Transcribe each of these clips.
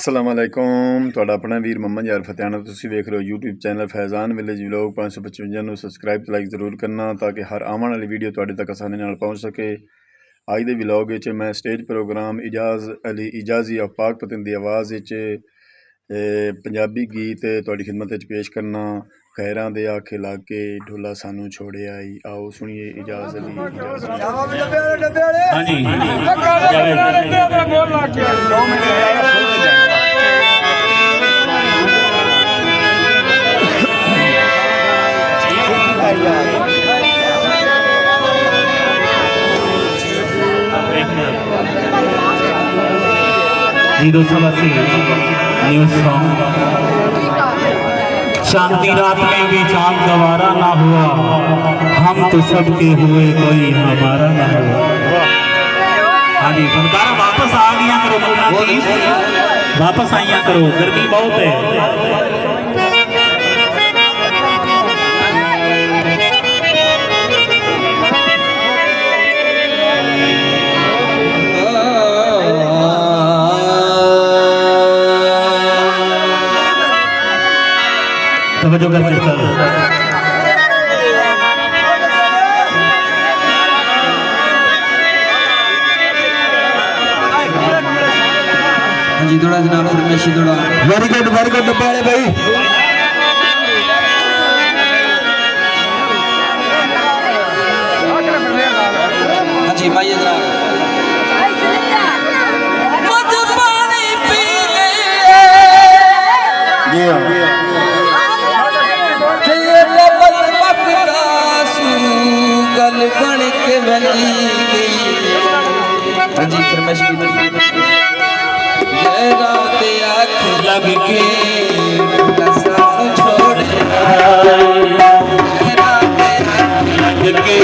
अस्सलामुअलैकुम ਤੁਹਾਡਾ ਆਪਣਾ ਵੀਰ ਮੁਹੰਮਦ ਯਾਰ ਫਤਿਆਣਾ ਤੁਸੀਂ ਵੇਖ ਰਹੇ ਹੋ YouTube ਚੈਨਲ ਫੈਜ਼ਾਨ ਵਿਲੇਜ ਵਲੌਗ 555 ਨੂੰ ਸਬਸਕ੍ਰਾਈਬ ਤੇ ਲਾਈਕ ਜ਼ਰੂਰ ਕਰਨਾ ਤਾਂ ਕਿ ਹਰ ਆਉਣ ਵਾਲੀ ਵੀਡੀਓ ਤੁਹਾਡੇ ਤੱਕ ਆਸਾਨੀ ਨਾਲ ਪਹੁੰਚ ਸਕੇ। ਅੱਜ ਦੇ ਵਲੌਗ ਵਿੱਚ ਮੈਂ ਸਟੇਜ ਪ੍ਰੋਗਰਾਮ ਇਜਾਜ਼ ਅਲੀ ਇਜਾਜ਼ੀ ਆਫ ਪਾਕਪਤਨ ਦੀ ਆਵਾਜ਼ ਵਿੱਚ ਪੰਜਾਬੀ ਗੀਤ ਤੁਹਾਡੀ ਖਿਦਮਤ ਵਿੱਚ ਪੇਸ਼ ਕਰਨਾ। ਖੈਰਾਂ ਦੇ ਆਖੇ ਲਾ ਕੇ ਢੋਲਾ ਸਾਨੂੰ ਛੋੜਿਆ ਈ, आओ सुनिए इजाज़ अली न्यूज़ सॉन्ग शांति रात में भी चांद गवारा ना हुआ, हम तो सबके हुए कोई हमारा ना हुआ। हाँ जी फनकारा वापस आ गया करो, वापस आइया करो, गर्मी बहुत है। तवज्जो करके चलो। हाँ जी थोड़ा जनाब फरमाइशी थोड़ा वेरी गुड डब्बा वाले भाई। हाँ जी माइए जनाब बन के बनी हाँ जी फरमाइश रात आँख लग के छोड़ लग के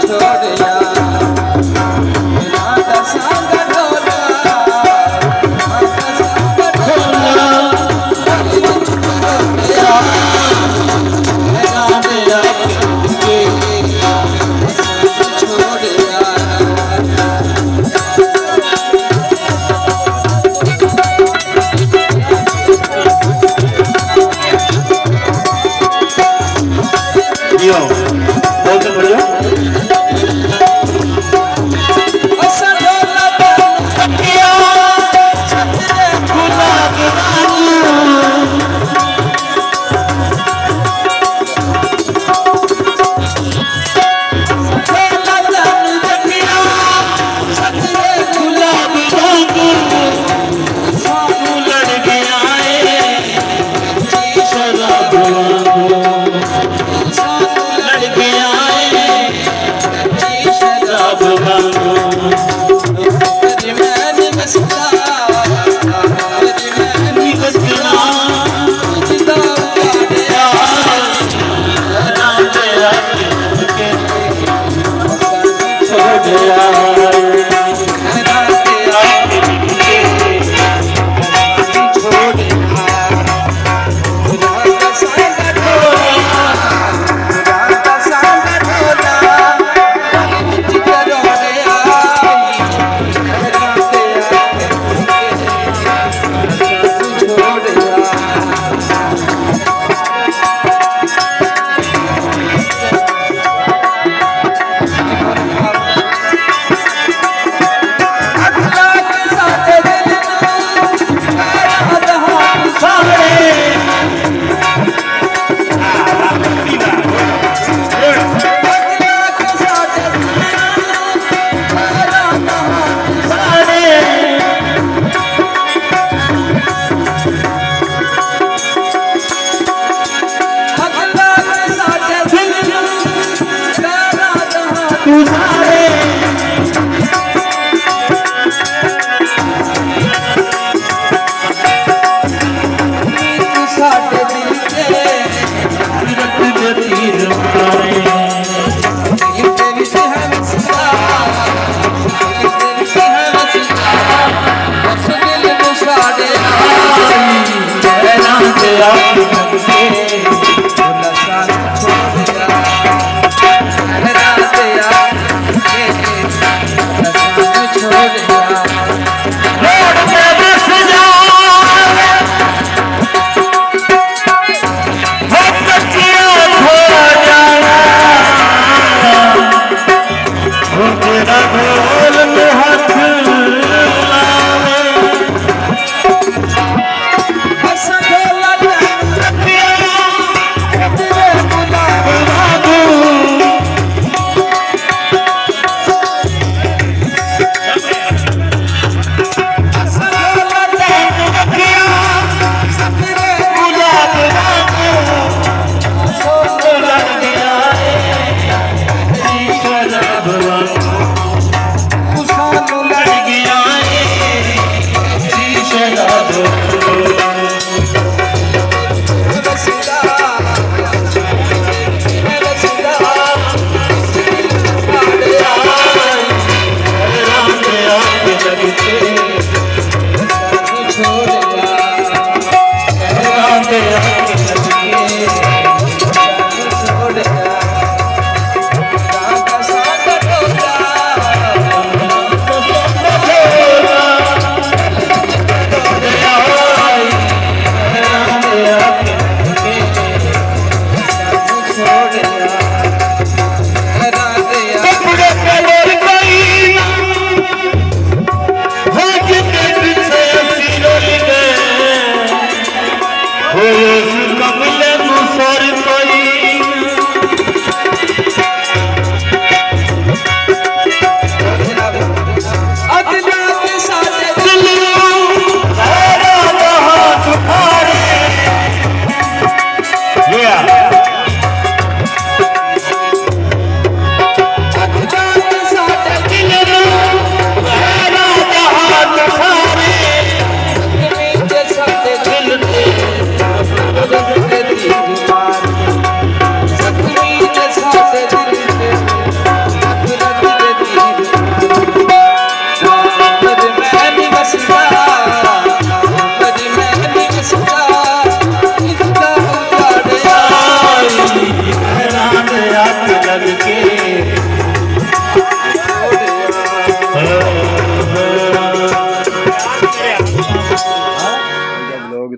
छोड़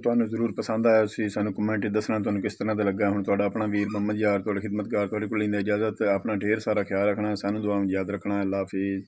ਤੁਹਾਨੂੰ ਜ਼ਰੂਰ ਪਸੰਦ ਆਇਆ ਸੀ ਸਾਨੂੰ ਕਮੈਂਟ 'ਚ ਦੱਸਣਾ ਤੁਹਾਨੂੰ ਕਿਸ ਤਰ੍ਹਾਂ ਦਾ ਲੱਗਾ ਹੁਣ ਤੁਹਾਡਾ ਆਪਣਾ ਵੀਰ ਮੁਹੰਮਦ ਯਾਰ ਤੁਹਾਡੇ ਖਿਦਮਤਗਾਰ ਤੁਹਾਡੇ ਕੋਲ ਲੈਂਦਾ ਇਜਾਜ਼ਤ ਆਪਣਾ ਢੇਰ ਸਾਰਾ ਖਿਆਲ ਰੱਖਣਾ ਸਾਨੂੰ ਦੁਆਵਾਂ ਯਾਦ ਰੱਖਣਾ ਅੱਲਾ ਹਾਫਿਜ਼